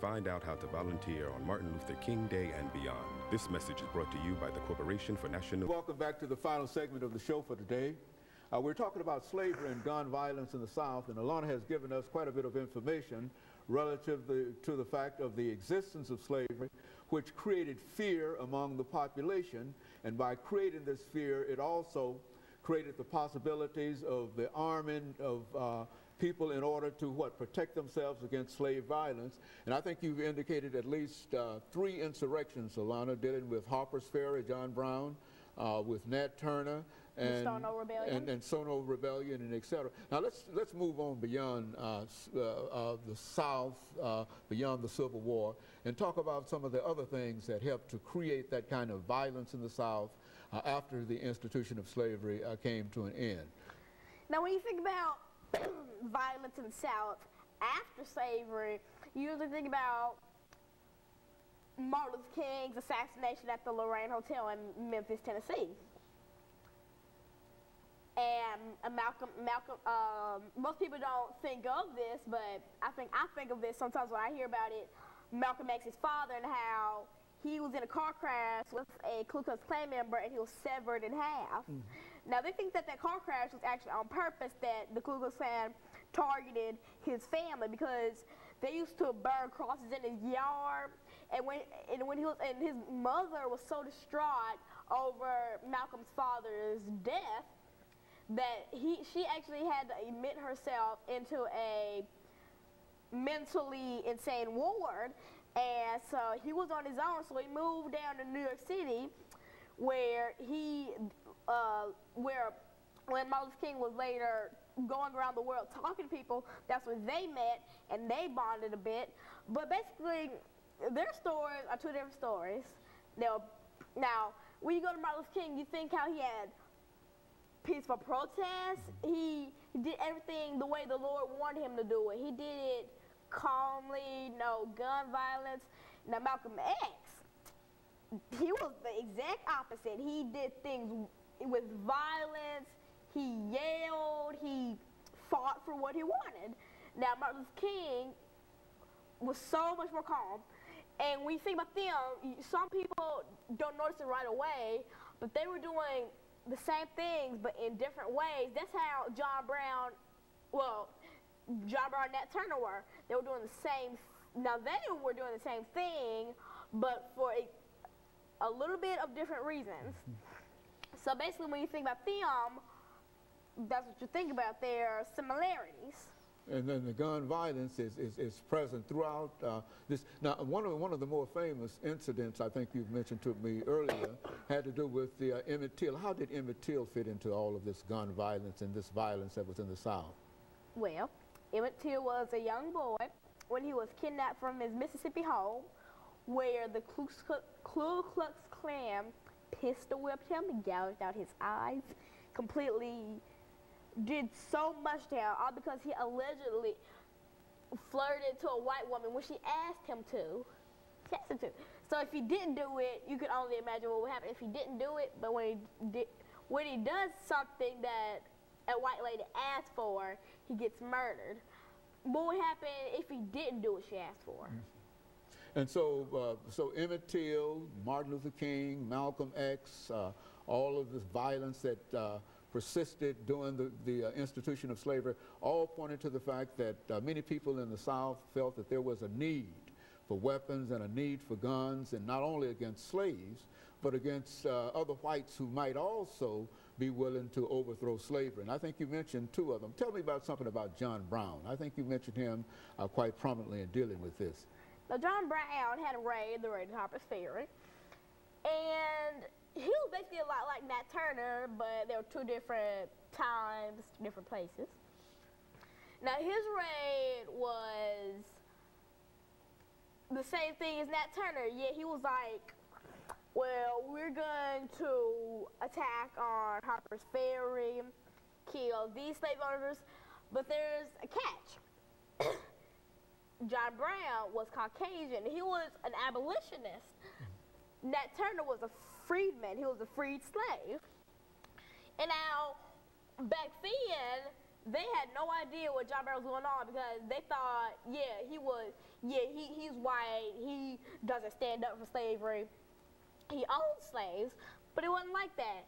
Find out how to volunteer on Martin Luther King Day and beyond. This message is brought to you by the Corporation for National... Welcome back to the final segment of the show for today. We're talking about slavery and gun violence in the South, and Alana has given us quite a bit of information relative to the fact of the existence of slavery, which created fear among the population, and by creating this fear, it also created the possibilities of the arming of people in order to protect themselves against slave violence. And I think you've indicated at least 3 insurrections, Alana, dealing with Harper's Ferry, John Brown, with Nat Turner, and Stono Rebellion, and Stono Rebellion, and etc. Now let's move on beyond the South, beyond the Civil War, and talk about some of the other things that helped to create that kind of violence in the South after the institution of slavery came to an end. Now, when you think about violence in the South after slavery, you usually think about Martin Luther King's assassination at the Lorraine Hotel in Memphis, Tennessee. And Malcolm, most people don't think of this, but I think of this sometimes when I hear about it. Malcolm X's father and how he was in a car crash with a Ku Klux Klan member and he was severed in half. Now they think that car crash was actually on purpose, that the Ku Klux Klan targeted his family because they used to burn crosses in his yard, and when his mother was so distraught over Malcolm's father's death that she actually had to admit herself into a mentally insane ward, and so he was on his own. So he moved down to New York City, where when Martin Luther King was later going around the world talking to people, that's when they met and they bonded a bit. But basically, their stories are 2 different stories. Now, when you go to Martin Luther King, you think how he had peaceful protests. He did everything the way the Lord wanted him to do it. He did it calmly, no gun violence. Now, Malcolm X, he was the exact opposite. He did things with violence. He yelled. He fought for what he wanted. Now, Martin Luther King was so much more calm. And when you think about them, some people don't notice it right away, but they were doing the same things, but in different ways. That's how John Brown and Nat Turner were. They were doing the same. Now they were doing the same thing, but for a little bit of different reasons. So basically, when you think about them, that's what you think about, their similarities. And then the gun violence is present throughout this. Now, one of the more famous incidents I think you've mentioned to me earlier had to do with the Emmett Till. How did Emmett Till fit into all of this gun violence and this violence that was in the South? Well, Emmett Till was a young boy when he was kidnapped from his Mississippi home, where the Ku Klux Klan pistol whipped him, gouged out his eyes, completely did so much to him, all because he allegedly flirted to a white woman when she asked him to. So if he didn't do it, you could only imagine what would happen if he didn't do it. But when he does something that a white lady asked for, he gets murdered. What would happen if he didn't do what she asked for? And so, so Emmett Till, Martin Luther King, Malcolm X, all of this violence that persisted during the institution of slavery, all pointed to the fact that many people in the South felt that there was a need for weapons and a need for guns, and not only against slaves, but against other whites who might also be willing to overthrow slavery. And I think you mentioned 2 of them. Tell me about something about John Brown. I think you mentioned him quite prominently in dealing with this. Now, John Brown had a raid, the raid at Harper's Ferry, and he was basically a lot like Nat Turner, but there were 2 different times, different places. Now, his raid was the same thing as Nat Turner. Yeah, he was like, well, we're going to attack on Harper's Ferry, kill these slave owners, but there's a catch. John Brown was Caucasian. He was an abolitionist. Nat Turner was a freedman. He was a freed slave. And now, back then, they had no idea what John Brown was going on because they thought, he's white, he doesn't stand up for slavery, he owns slaves, but it wasn't like that.